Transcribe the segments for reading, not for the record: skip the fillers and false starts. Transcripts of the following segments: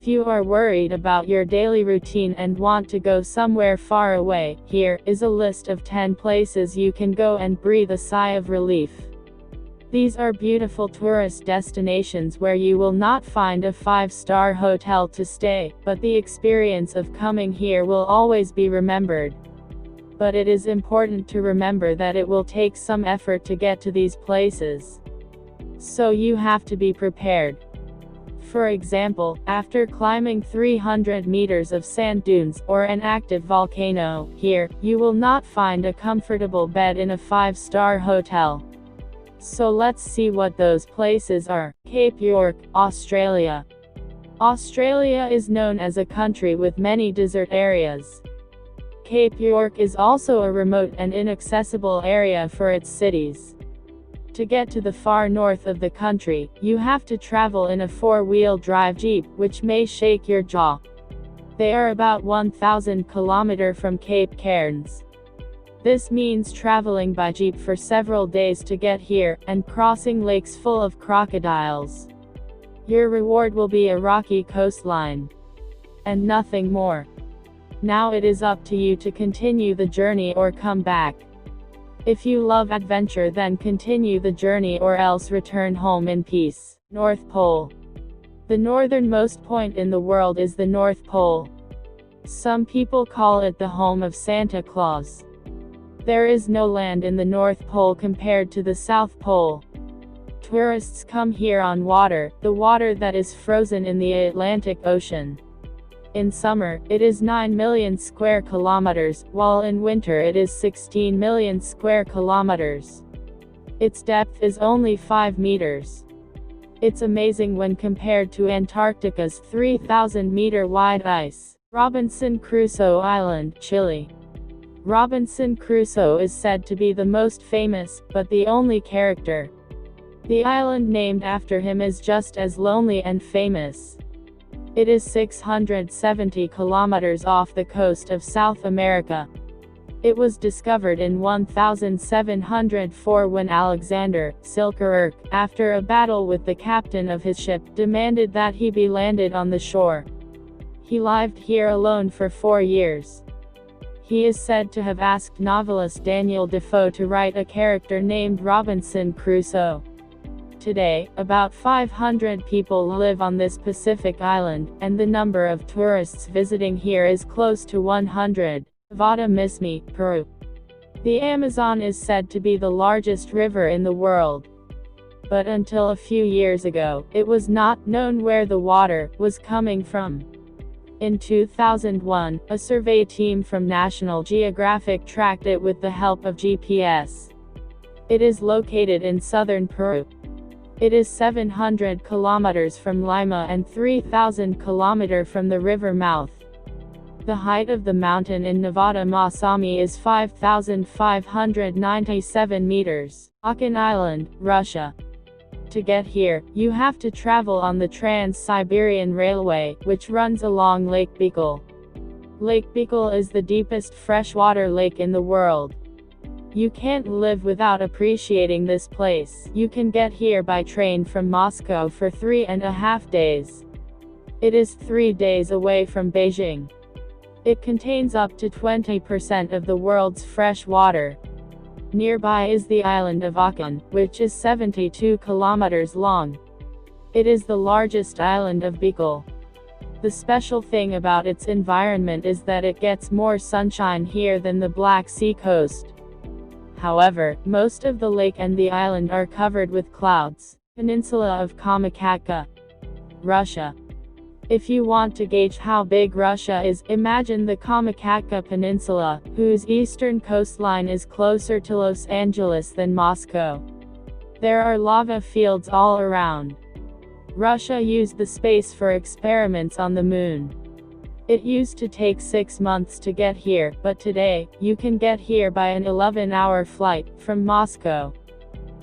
If you are worried about your daily routine and want to go somewhere far away, here is a list of 10 places you can go and breathe a sigh of relief. These are beautiful tourist destinations where you will not find a 5-star hotel to stay, but the experience of coming here will always be remembered. But it is important to remember that it will take some effort to get to these places. So you have to be prepared. For example, after climbing 300 meters of sand dunes, or an active volcano, here, you will not find a comfortable bed in a 5-star hotel. So let's see what those places are. Cape York, Australia. Australia is known as a country with many desert areas. Cape York is also a remote and inaccessible area for its cities. To get to the far north of the country, you have to travel in a 4-wheel drive jeep, which may shake your jaw. They are about 1,000 km from Cape Cairns. This means traveling by jeep for several days to get here, and crossing lakes full of crocodiles. Your reward will be a rocky coastline. And nothing more. Now it is up to you to continue the journey or come back. If you love adventure, then continue the journey or else return home in peace. North Pole. The northernmost point in the world is the North Pole. Some people call it the home of Santa Claus. There is no land in the North Pole compared to the South Pole. Tourists come here on water, the water that is frozen in the Atlantic Ocean. In summer, it is 9 million square kilometers, while in winter it is 16 million square kilometers. Its depth is only 5 meters. It's amazing when compared to Antarctica's 3,000-meter wide ice. Robinson Crusoe Island, Chile. Robinson Crusoe is said to be the most famous, but the only character. The island named after him is just as lonely and famous. It is 670 kilometers off the coast of South America. It was discovered in 1704 when Alexander Selkirk, after a battle with the captain of his ship, demanded that he be landed on the shore. He lived here alone for 4 years. He is said to have asked novelist Daniel Defoe to write a character named Robinson Crusoe. Today, about 500 people live on this Pacific island, and the number of tourists visiting here is close to 100. Mismi, Peru. The Amazon is said to be the largest river in the world. But until a few years ago, it was not known where the water was coming from. In 2001, a survey team from National Geographic tracked it with the help of GPS. It is located in southern Peru. It is 700 kilometers from Lima and 3,000 kilometers from the river mouth. The height of the mountain in Nevada Masami is 5,597 meters. Akin Island, Russia. To get here, you have to travel on the Trans-Siberian Railway, which runs along Lake Baikal. Lake Baikal is the deepest freshwater lake in the world. You can't live without appreciating this place. You can get here by train from Moscow for 3.5 days. It is 3 days away from Beijing. It contains up to 20% of the world's fresh water. Nearby is the island of Akin, which is 72 kilometers long. It is the largest island of Baikal. The special thing about its environment is that it gets more sunshine here than the Black Sea coast. However, most of the lake and the island are covered with clouds. Peninsula of Kamchatka, Russia. If you want to gauge how big Russia is, imagine the Kamchatka Peninsula, whose eastern coastline is closer to Los Angeles than Moscow. There are lava fields all around. Russia used the space for experiments on the moon. It used to take 6 months to get here, but today, you can get here by an 11-hour flight, from Moscow.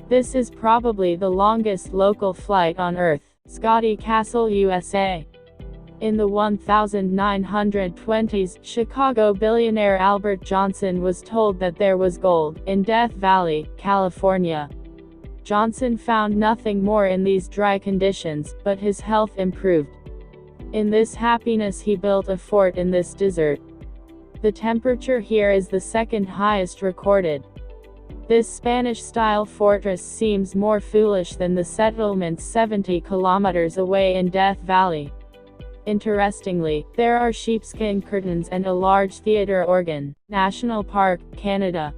This is probably the longest local flight on Earth. Scotty Castle, USA. In the 1920s, Chicago billionaire Albert Johnson was told that there was gold in Death Valley, California. Johnson found nothing more in these dry conditions, but his health improved. In this happiness he built a fort in this desert. The temperature here is the second highest recorded. This Spanish-style fortress seems more foolish than the settlements 70 kilometers away in Death Valley. Interestingly, there are sheepskin curtains and a large theater organ. National Park, Canada.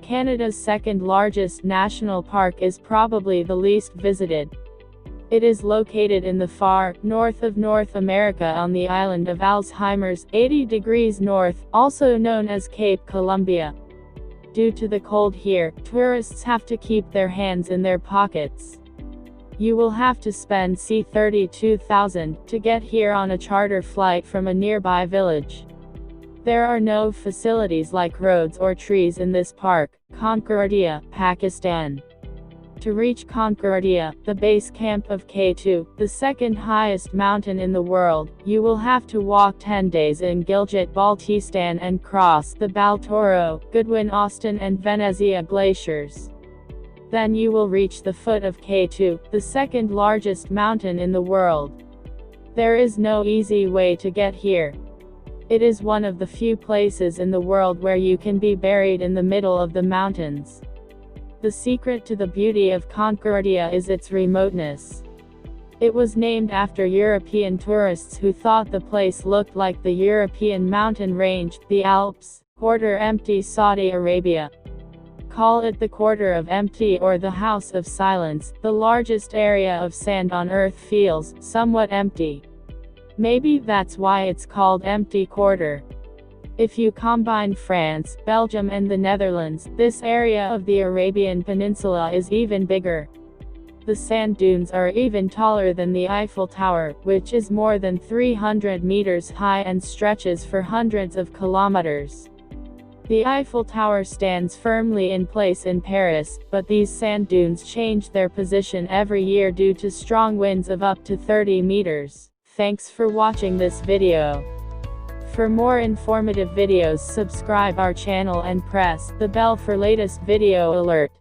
Canada's second largest national park is probably the least visited. It is located in the far north of North America on the island of Alzheimer's, 80 degrees north, also known as Cape Columbia. Due to the cold here, tourists have to keep their hands in their pockets. You will have to spend $32,000 to get here on a charter flight from a nearby village. There are no facilities like roads or trees in this park. Concordia, Pakistan. To reach Concordia, the base camp of K2, the second highest mountain in the world, you will have to walk 10 days in Gilgit-Baltistan and cross the Baltoro, Goodwin Austen and Venezia glaciers. Then you will reach the foot of K2, the second largest mountain in the world. There is no easy way to get here. It is one of the few places in the world where you can be buried in the middle of the mountains. The secret to the beauty of Concordia is its remoteness. It was named after European tourists who thought the place looked like the European mountain range, the Alps, quarter empty Saudi Arabia. Call it the Quarter of Empty or the House of Silence. The largest area of sand on Earth feels somewhat empty. Maybe that's why it's called Empty Quarter. If you combine France, Belgium and the Netherlands, this area of the Arabian Peninsula is even bigger. The sand dunes are even taller than the Eiffel Tower, which is more than 300 meters high and stretches for hundreds of kilometers. The Eiffel Tower stands firmly in place in Paris, but these sand dunes change their position every year due to strong winds of up to 30 meters. Thanks for watching this video. For more informative videos, subscribe our channel and press the bell for latest video alert.